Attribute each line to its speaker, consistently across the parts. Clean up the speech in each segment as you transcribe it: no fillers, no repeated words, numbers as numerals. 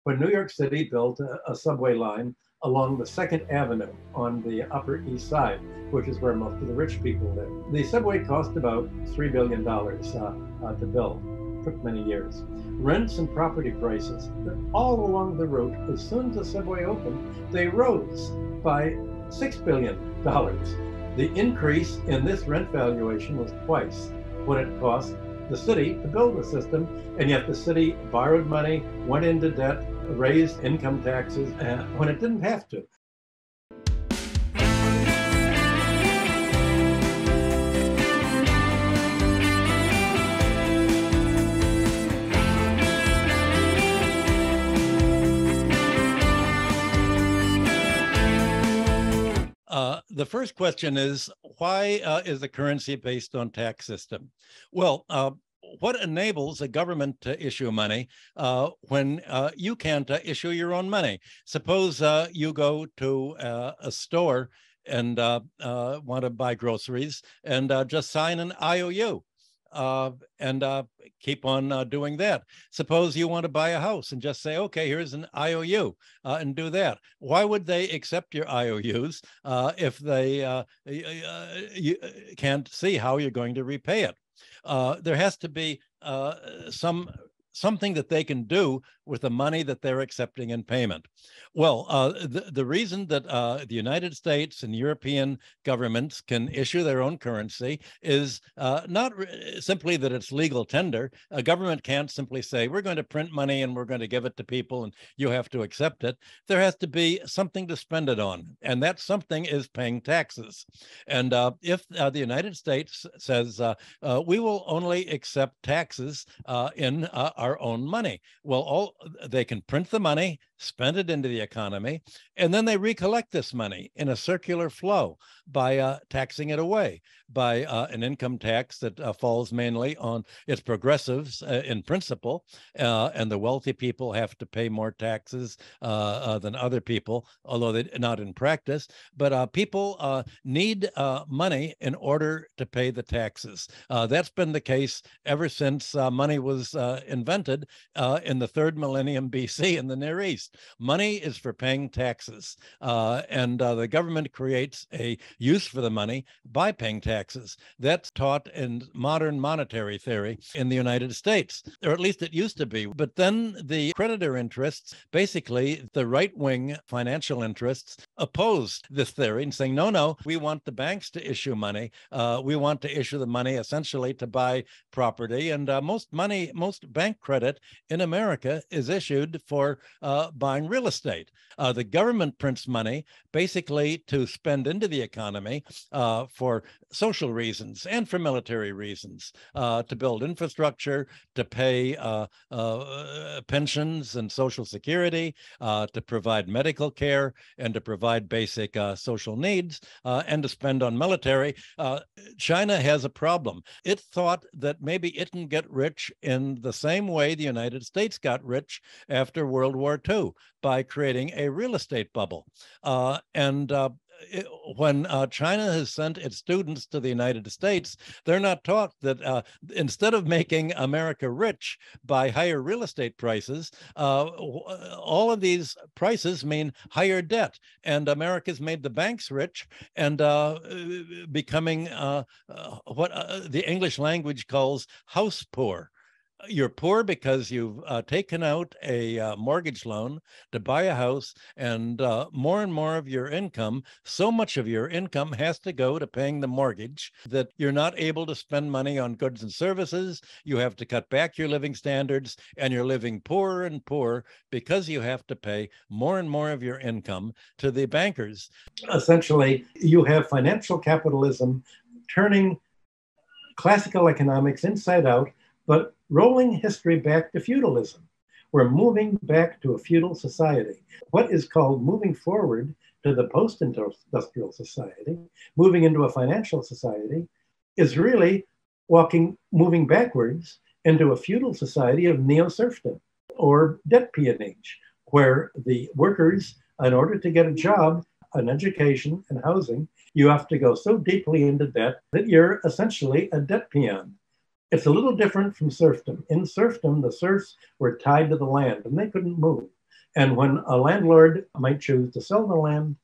Speaker 1: when New York City built a subway line along the 2nd Avenue on the Upper East Side, which is where most of the rich people live. The subway cost about $3 billion to build. It took many years. Rents and property prices all along the route, as soon as the subway opened, they rose by $6 billion. The increase in this rent valuation was twice what it cost the city to build the system, and yet the city borrowed money, went into debt, raised income taxes when it didn't have to.
Speaker 2: The first question is, why is the currency based on tax system? Well, what enables a government to issue money when you can't issue your own money? Suppose you go to a store and want to buy groceries and just sign an IOU. And keep on doing that. Suppose you want to buy a house and just say, okay, here's an IOU and do that. Why would they accept your IOUs if they you can't see how you're going to repay it? There has to be something that they can do with the money that they're accepting in payment. Well, the reason that the United States and European governments can issue their own currency is not simply that it's legal tender. A government can't simply say, we're going to print money and we're going to give it to people and you have to accept it. There has to be something to spend it on, and that something is paying taxes. And if the United States says, we will only accept taxes in our own money, well, they can print the money, spend it into the economy, and then they recollect this money in a circular flow by taxing it away, by an income tax that falls mainly on its progressives in principle, and the wealthy people have to pay more taxes than other people, although they're not in practice. But people need money in order to pay the taxes. That's been the case ever since money was invented in the 3rd millennium BC in the Near East. Money is for paying taxes, and the government creates a use for the money by paying taxes. That's taught in modern monetary theory in the United States, or at least it used to be. But then the creditor interests, basically the right-wing financial interests, opposed this theory and saying, no, we want the banks to issue money. We want to issue the money essentially to buy property. And most bank credit in America is issued for buying real estate. The government prints money basically to spend into the economy for social reasons and for military reasons, to build infrastructure, to pay pensions and Social Security, to provide medical care, and to provide basic social needs, and to spend on military. China has a problem. It thought that maybe it can get rich in the same way the United States got rich after World War II, by creating a real estate bubble. When China has sent its students to the United States, they're not taught that instead of making America rich by higher real estate prices, all of these prices mean higher debt. And America's made the banks rich and becoming what the English language calls house poor. You're poor because you've taken out a mortgage loan to buy a house, and more of your income, so much of your income has to go to paying the mortgage that you're not able to spend money on goods and services. You have to cut back your living standards, and you're living poorer and poorer because you have to pay more and more of your income to the bankers.
Speaker 1: Essentially, you have financial capitalism turning classical economics inside out, but rolling history back to feudalism. We're moving back to a feudal society. What is called moving forward to the post-industrial society, moving into a financial society, is really moving backwards into a feudal society of neo-serfdom or debt peonage, where the workers, in order to get a job, an education, and housing, you have to go so deeply into debt that you're essentially a debt peon. It's a little different from serfdom. In serfdom, the serfs were tied to the land and they couldn't move. And when a landlord might choose to sell the land,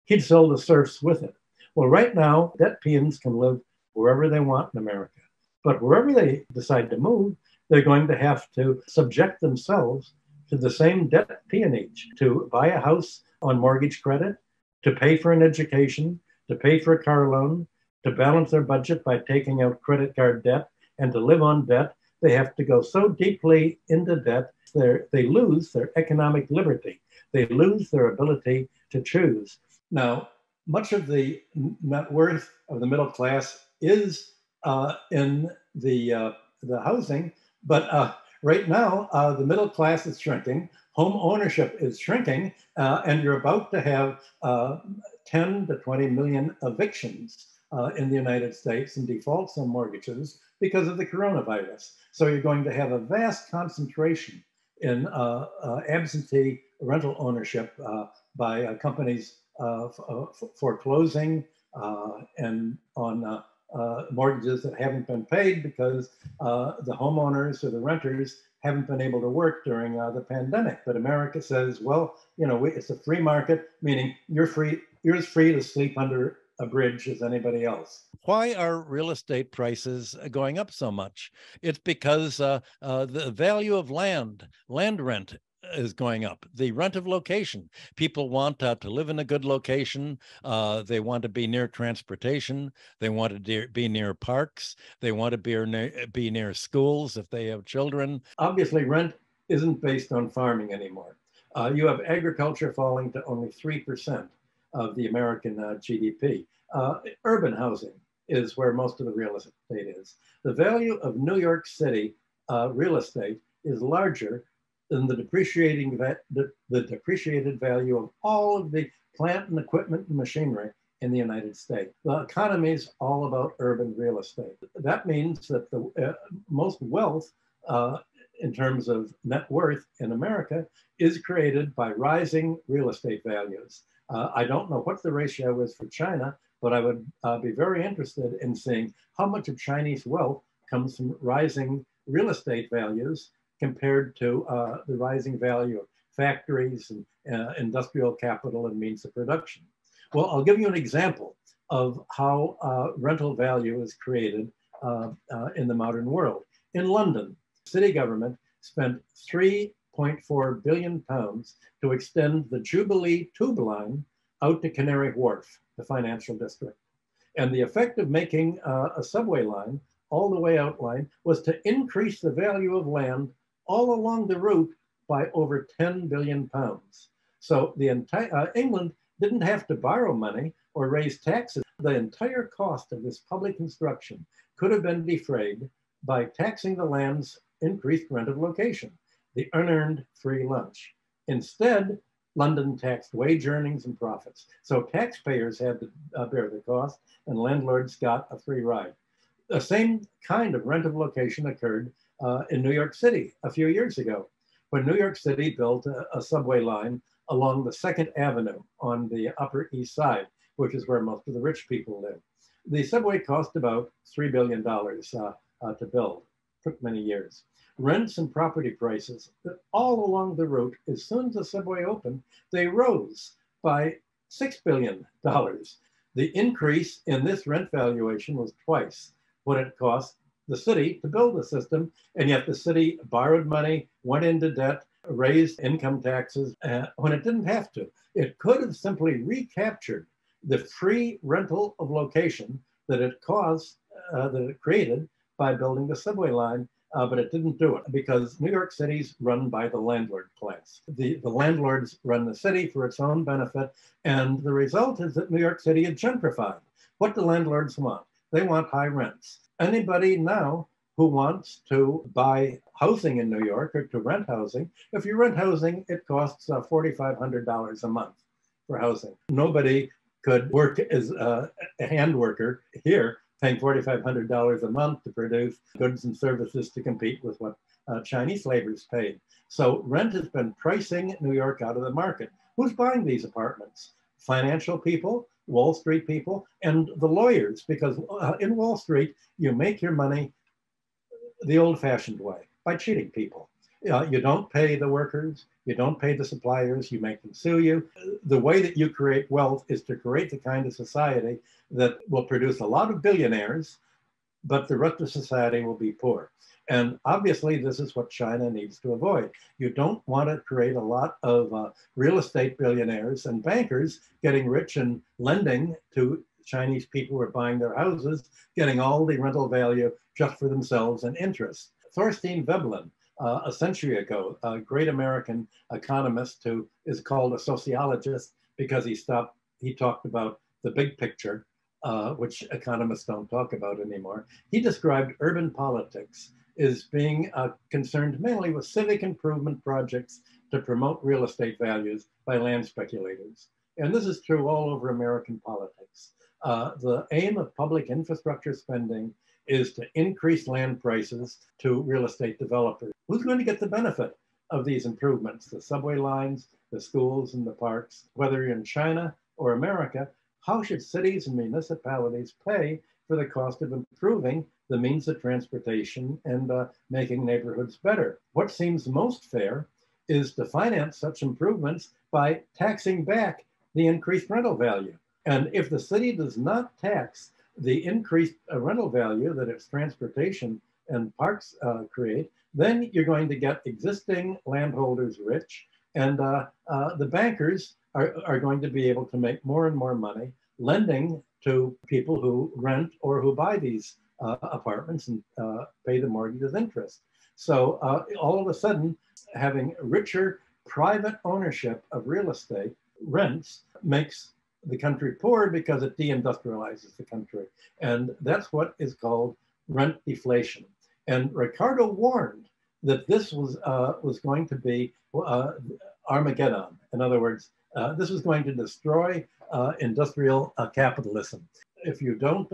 Speaker 1: he'd sell the serfs with it. Well, right now, debt peons can live wherever they want in America. But wherever they decide to move, they're going to have to subject themselves to the same debt peonage, to buy a house on mortgage credit, to pay for an education, to pay for a car loan, to balance their budget by taking out credit card debt, and to live on debt. They have to go so deeply into debt, they lose their economic liberty. They lose their ability to choose. Now, much of the net worth of the middle class is in the housing, but right now the middle class is shrinking, home ownership is shrinking, and you're about to have 10 to 20 million evictions in the United States and defaults on mortgages because of the coronavirus. So you're going to have a vast concentration in absentee rental ownership by companies foreclosing and on mortgages that haven't been paid because the homeowners or the renters haven't been able to work during the pandemic. But America says, well, it's a free market, meaning you're as free to sleep under a bridge as anybody else.
Speaker 2: Why are real estate prices going up so much? It's because the value of land rent is going up. The rent of location. People want to live in a good location. They want to be near transportation. They want to be near parks. They want to be near schools if they have children.
Speaker 1: Obviously, rent isn't based on farming anymore. You have agriculture falling to only 3% of the American GDP. Urban housing is where most of the real estate is. The value of New York City real estate is larger than the depreciated value of all of the plant and equipment and machinery in the United States. The economy is all about urban real estate. That means that the most wealth in terms of net worth in America is created by rising real estate values. I don't know what the ratio is for China, but I would be very interested in seeing how much of Chinese wealth comes from rising real estate values compared to the rising value of factories and industrial capital and means of production. Well, I'll give you an example of how rental value is created in the modern world. In London, city government spent £3.4 billion to extend the Jubilee Tube Line out to Canary Wharf, the financial district. And the effect of making a subway line all the way outline was to increase the value of land all along the route by over 10 billion pounds. So the entire England didn't have to borrow money or raise taxes. The entire cost of this public construction could have been defrayed by taxing the land's increased rent of location, the unearned free lunch. Instead, London taxed wage earnings and profits. So taxpayers had to bear the cost and landlords got a free ride. The same kind of rent of location occurred in New York City a few years ago, when New York City built a subway line along the 2nd Avenue on the Upper East Side, which is where most of the rich people live. The subway cost about $3 billion to build. Took many years. Rents and property prices all along the route, as soon as the subway opened, they rose by $6 billion. The increase in this rent valuation was twice what it cost the city to build the system, and yet the city borrowed money, went into debt, raised income taxes when it didn't have to. It could have simply recaptured the free rental of location that it created by building the subway line, but it didn't do it because New York City's run by the landlord class. The landlords run the city for its own benefit, and the result is that New York City is gentrified. What do landlords want? They want high rents. Anybody now who wants to buy housing in New York or to rent housing, if you rent housing, it costs $4,500 a month for housing. Nobody could work as a hand worker here, paying $4,500 a month to produce goods and services to compete with what Chinese laborers paid. So rent has been pricing New York out of the market. Who's buying these apartments? Financial people, Wall Street people, and the lawyers, because in Wall Street, you make your money the old-fashioned way, by cheating people. You don't pay the workers, You don't pay the suppliers, you make them sue you. The way that you create wealth is to create the kind of society that will produce a lot of billionaires, but the rest of society will be poor. And obviously, this is what China needs to avoid. You don't want to create a lot of real estate billionaires and bankers getting rich and lending to Chinese people who are buying their houses, getting all the rental value just for themselves and interest. Thorstein Veblen, a century ago, a great American economist who is called a sociologist because he talked about the big picture, which economists don't talk about anymore. He described urban politics as being concerned mainly with civic improvement projects to promote real estate values by land speculators. And this is true all over American politics. The aim of public infrastructure spending is to increase land prices to real estate developers. Who's going to get the benefit of these improvements? The subway lines, the schools, and the parks. Whether you're in China or America, how should cities and municipalities pay for the cost of improving the means of transportation and making neighborhoods better? What seems most fair is to finance such improvements by taxing back the increased rental value. And if the city does not tax the increased rental value that its transportation and parks create, then you're going to get existing landholders rich, and the bankers are going to be able to make more and more money lending to people who rent or who buy these apartments and pay the mortgage with interest. So all of a sudden, having richer private ownership of real estate rents makes the country poor because it deindustrializes the country. And that's what is called rent deflation. And Ricardo warned that this was going to be Armageddon. In other words, this was going to destroy industrial capitalism. If you don't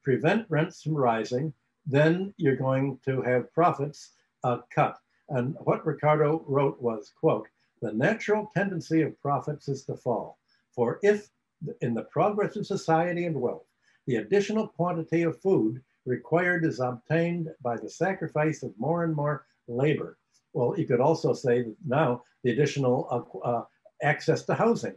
Speaker 1: prevent rents from rising, then you're going to have profits cut. And what Ricardo wrote was, quote, "The natural tendency of profits is to fall. For if in the progress of society and wealth, the additional quantity of food required is obtained by the sacrifice of more and more labor." Well, you could also say that now the additional access to housing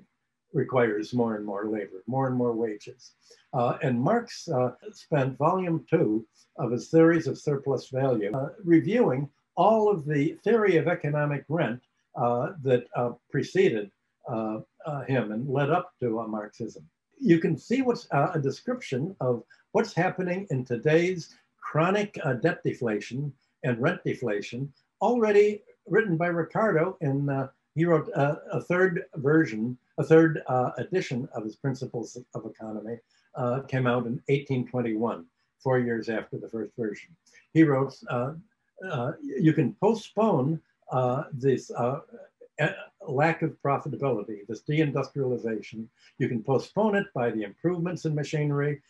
Speaker 1: requires more and more labor, more and more wages. And Marx spent volume 2 of his Theories of Surplus Value reviewing all of the theory of economic rent that preceded him and led up to Marxism. You can see what's a description of what's happening in today's chronic debt deflation and rent deflation, already written by Ricardo. And he wrote a third edition of his Principles of Economy, came out in 1821, 4 years after the first version. He wrote, you can postpone this lack of profitability, this deindustrialization. You can postpone it by the improvements in machinery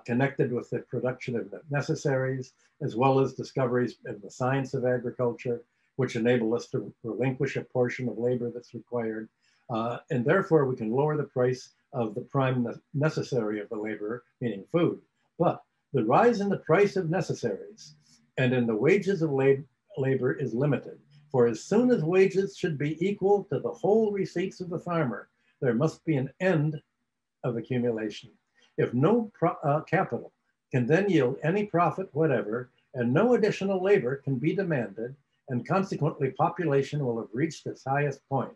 Speaker 1: connected with the production of necessaries, as well as discoveries in the science of agriculture, which enable us to relinquish a portion of labor that's required. And therefore, we can lower the price of the prime necessary of the labor, meaning food. But the rise in the price of necessaries and in the wages of labor is limited. For as soon as wages should be equal to the whole receipts of the farmer, there must be an end of accumulation. If no capital can then yield any profit whatever, and no additional labor can be demanded, and consequently population will have reached its highest point.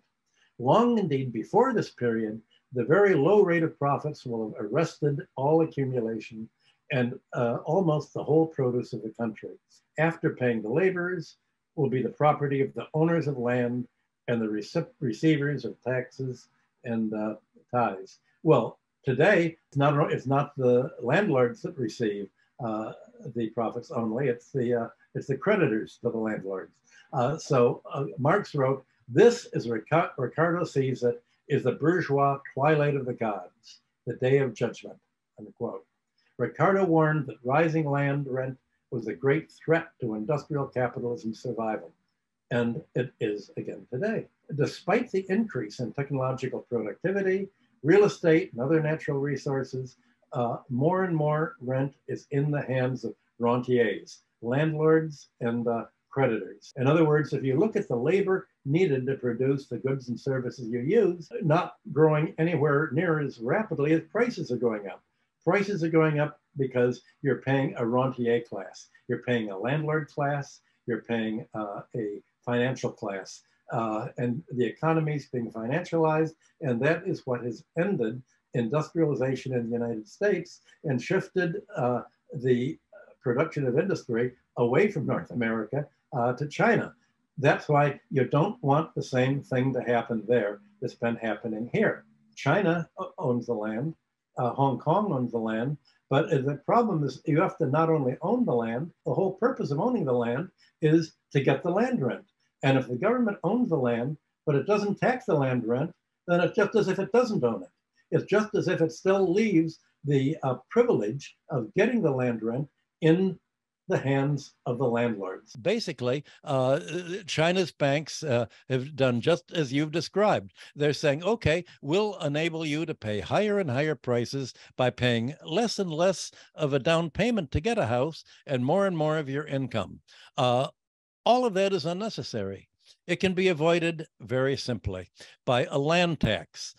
Speaker 1: Long indeed before this period, the very low rate of profits will have arrested all accumulation and almost the whole produce of the country. After paying the laborers, will be the property of the owners of land and the receivers of taxes and tithes. Well, today, it's not the landlords that receive the profits only, it's the creditors to the landlords. So Marx wrote, "This, as Ricardo sees it, is the bourgeois twilight of the gods, the day of judgment," unquote. Ricardo warned that rising land rent was a great threat to industrial capitalism's survival. And it is again today. Despite the increase in technological productivity, real estate and other natural resources, more and more rent is in the hands of rentiers, landlords and creditors. In other words, if you look at the labor needed to produce the goods and services you use, not growing anywhere near as rapidly as prices are going up. Prices are going up because you're paying a rentier class. You're paying a landlord class. You're paying a financial class. And the economy is being financialized. And that is what has ended industrialization in the United States and shifted the production of industry away from North America to China. That's why you don't want the same thing to happen there that's been happening here. China owns the land. Hong Kong owns the land. But the problem is you have to not only own the land, the whole purpose of owning the land is to get the land rent. And if the government owns the land, but it doesn't tax the land rent, then it's just as if it doesn't own it. It's just as if it still leaves the privilege of getting the land rent in the hands of the landlords.
Speaker 2: Basically, China's banks have done just as you've described. They're saying, okay, we'll enable you to pay higher and higher prices by paying less and less of a down payment to get a house and more of your income. All of that is unnecessary. It can be avoided very simply by a land tax.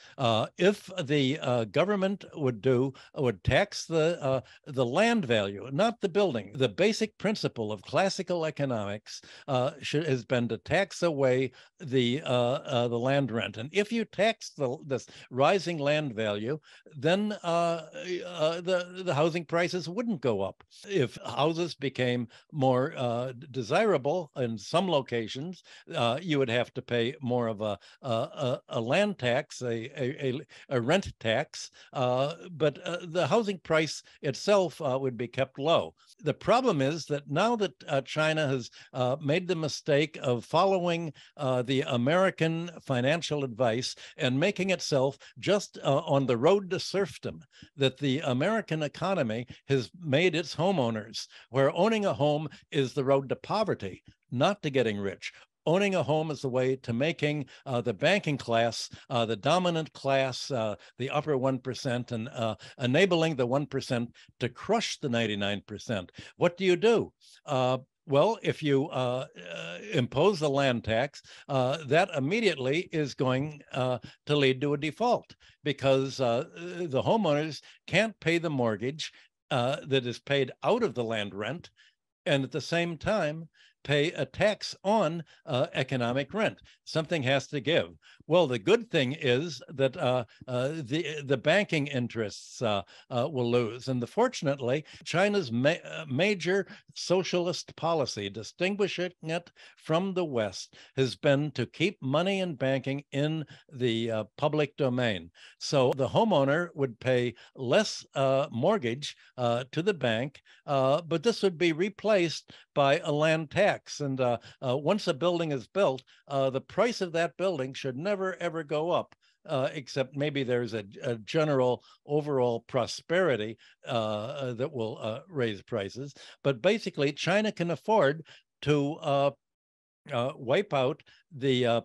Speaker 2: If the government would tax the land value, not the building. The basic principle of classical economics has been to tax away the land rent. And if you tax this rising land value, then the housing prices wouldn't go up. If houses became more desirable in some locations, you would have to pay more of a land tax, a rent tax, but the housing price itself would be kept low. The problem is that now that China has made the mistake of following the American financial advice and making itself just on the road to serfdom, that the American economy has made its homeowners, where owning a home is the road to poverty, not to getting rich. Owning a home is the way to making the banking class the dominant class, the upper 1%, and enabling the 1% to crush the 99%. What do? Well, if you impose the land tax, that immediately is going to lead to a default, because the homeowners can't pay the mortgage that is paid out of the land rent, and at the same time pay a tax on economic rent. Something has to give. Well, the good thing is that the banking interests will lose. And fortunately, China's major socialist policy, distinguishing it from the West, has been to keep money and banking in the public domain. So the homeowner would pay less mortgage to the bank, but this would be replaced by a land tax. And once a building is built, the price of that building should never, ever go up, except maybe there's a general overall prosperity that will raise prices. But basically, China can afford to wipe out the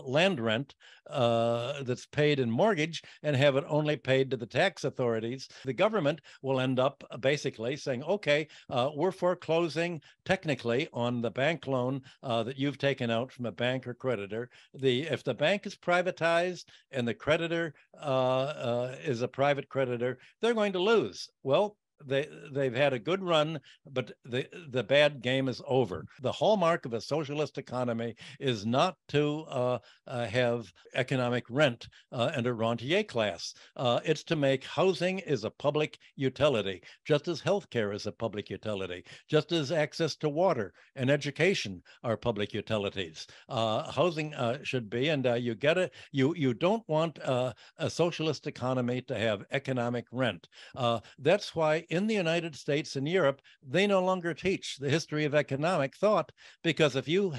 Speaker 2: land rent that's paid in mortgage and have it only paid to the tax authorities. The government will end up basically saying, okay, we're foreclosing technically on the bank loan that you've taken out from a bank or creditor. If the bank is privatized and the creditor is a private creditor, they're going to lose. Well, they've had a good run, but the bad game is over. The hallmark of a socialist economy is not to have economic rent and a rentier class. It's to make housing is a public utility, just as healthcare is a public utility, just as access to water and education are public utilities. Housing should be, and you get it. You don't want a socialist economy to have economic rent. That's why in the United States and Europe, they no longer teach the history of economic thought, because if you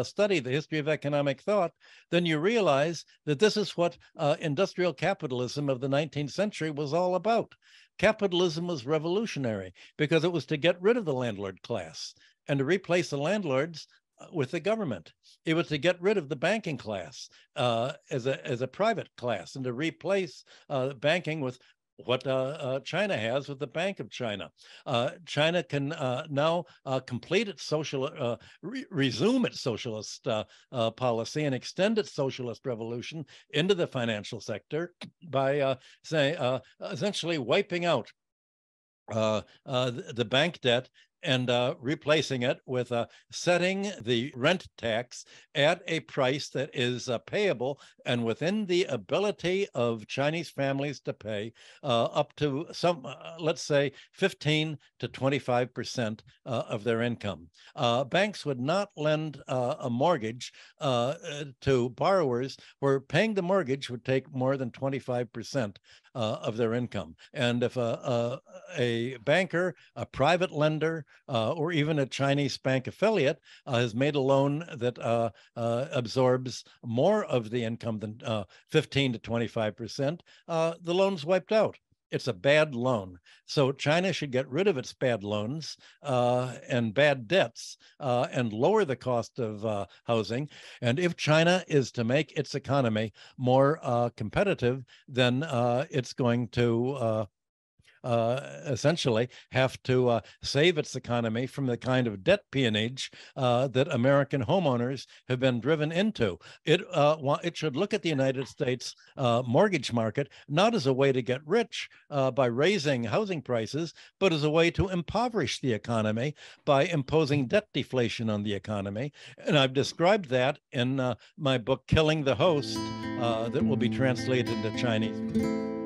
Speaker 2: study the history of economic thought, then you realize that this is what industrial capitalism of the 19th century was all about. Capitalism was revolutionary because it was to get rid of the landlord class and to replace the landlords with the government. It was to get rid of the banking class as a private class and to replace banking with what China has with the Bank of China. China can now complete its resume its socialist policy and extend its socialist revolution into the financial sector by essentially wiping out the bank debt and replacing it with setting the rent tax at a price that is payable and within the ability of Chinese families to pay up to some, let's say, 15 to 25% of their income. Banks would not lend a mortgage to borrowers where paying the mortgage would take more than 25% of their income. And if a banker, a private lender, or even a Chinese bank affiliate has made a loan that absorbs more of the income than 15 to 25%, the loan's wiped out. It's a bad loan. So China should get rid of its bad loans and bad debts and lower the cost of housing. And if China is to make its economy more competitive, then it's going to essentially have to save its economy from the kind of debt peonage that American homeowners have been driven into. It should look at the United States mortgage market not as a way to get rich by raising housing prices, but as a way to impoverish the economy by imposing debt deflation on the economy. And I've described that in my book, Killing the Host, that will be translated into Chinese.